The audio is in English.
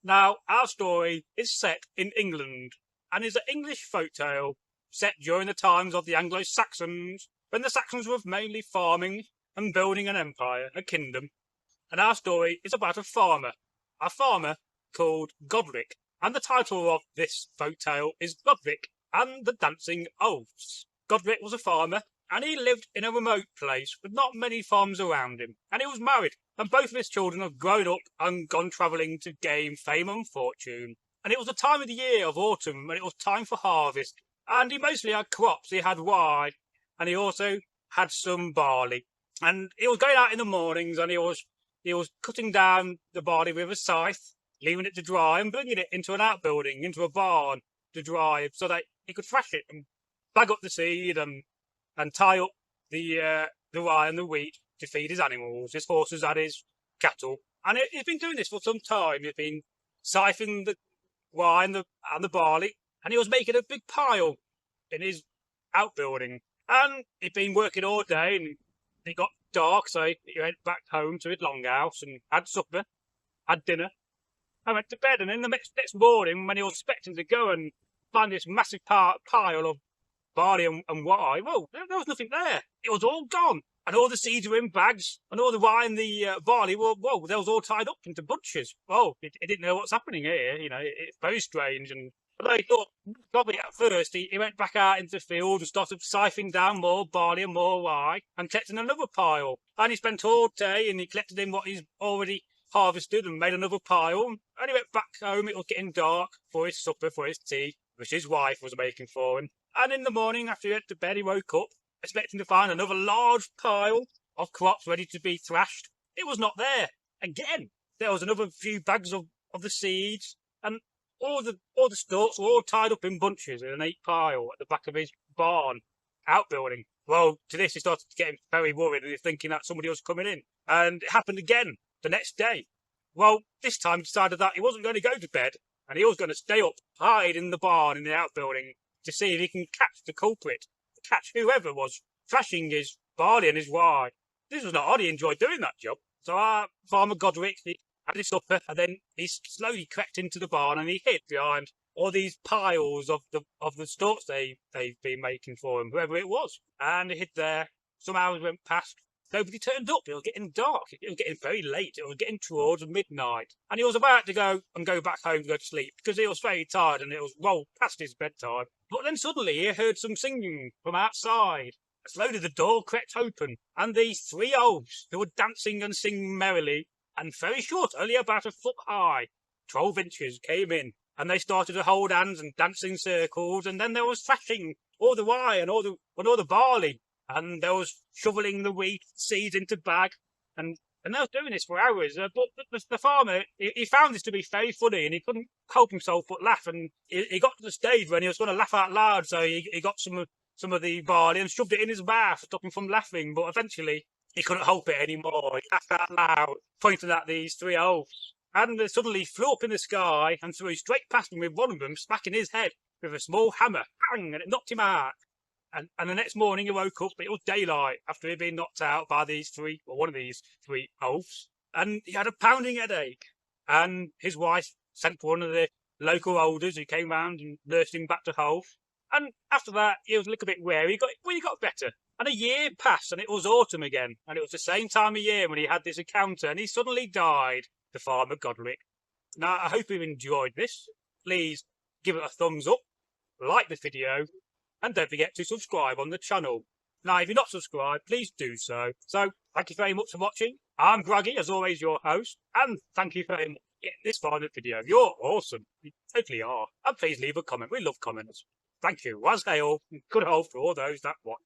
Now, our story is set in England and is an English folktale set during the times of the Anglo-Saxons, when the Saxons were mainly farming and building an empire, a kingdom. And our story is about a farmer called Godric. And the title of this folktale is Godric and the Dancing Elves. Godric was a farmer, and he lived in a remote place with not many farms around him. And he was married, and both of his children have grown up and gone travelling to gain fame and fortune. And it was the time of the year of autumn, and it was time for harvest. And he mostly had crops. He had rye, and he also had some barley. And he was going out in the mornings, and he was cutting down the barley with a scythe, leaving it to dry, and bringing it into an outbuilding, into a barn to dry, so that he could thrash it and bag up the seed and tie up the rye and the wheat to feed his animals, his horses and his cattle. And he's been doing this for some time. He's been siphoning the rye and the barley, and he was making a big pile in his outbuilding. And he'd been working all day, and it got dark, so he went back home to his longhouse and had supper, had dinner, and went to bed. And in the next morning, when he was expecting to go and find this massive pile of barley and rye, well, there was nothing there. It was all gone. And all the seeds were in bags, and all the rye and the barley were, well, they was all tied up into bunches. Well, he didn't know what's happening here. You know, it's very strange. But I thought, probably at first, he went back out into the field and started siphoning down more barley and more rye and collecting another pile. And he spent all day, and he collected in what he's already harvested and made another pile. And he went back home. It was getting dark for his supper, for his tea, which his wife was making for him. And in the morning, after he went to bed, he woke up, expecting to find another large pile of crops ready to be thrashed. It was not there. Again, there was another few bags of the seeds, and all the stalks were all tied up in bunches in a neat pile at the back of his barn outbuilding. Well, to this, he started getting very worried, and he's thinking that somebody was coming in. And it happened again the next day. Well, this time he decided that he wasn't going to go to bed, and he was going to stay up, hide in the barn in the outbuilding, to see if he can catch the culprit, catch whoever was thrashing his barley and his rye. This was not odd. He enjoyed doing that job. So our farmer Godric, he had his supper, and then he slowly crept into the barn, and he hid behind all these piles of the stalks they've been making for him, whoever it was. And he hid there. Some hours went past. Nobody turned up. It was getting dark. It was getting very late. It was getting towards midnight. And he was about to go back home to go to sleep because he was very tired and it was well past his bedtime. But then suddenly he heard some singing from outside. Slowly the door crept open, and these three elves, who were dancing and singing merrily, and very short, only about a foot high, 12 inches, came in. And they started to hold hands and dance in circles, and then there was thrashing all the rye and all the barley. And there was shoveling the wheat seeds into bag, and they were doing this for hours. But the farmer, he found this to be very funny, and he couldn't help himself but laugh. And he got to the stage when he was going to laugh out loud, so he got some of the barley and shoved it in his mouth to stop him from laughing. But eventually, he couldn't help it anymore. He laughed out loud, pointing at these three elves. And they suddenly flew up in the sky and threw straight past him, with one of them smacking his head with a small hammer. Bang! And it knocked him out. And the next morning he woke up, but it was daylight after he'd been knocked out by one of these three elves. And he had a pounding headache. And his wife sent for one of the local elders who came round and nursed him back to health. And after that, he was a little bit wary. He got better. And a year passed, and it was autumn again. And it was the same time of year when he had this encounter, and he suddenly died, the farmer Godric. Now, I hope you've enjoyed this. Please give it a thumbs up, like the video, and don't forget to subscribe on the channel. Now, if you're not subscribed, please do so. So, thank you very much for watching. I'm Groggy, as always, your host, and thank you very much for getting this far in the video. You're awesome. You totally are. And please leave a comment. We love comments. Thank you. Was hail. Good health for all those that watch.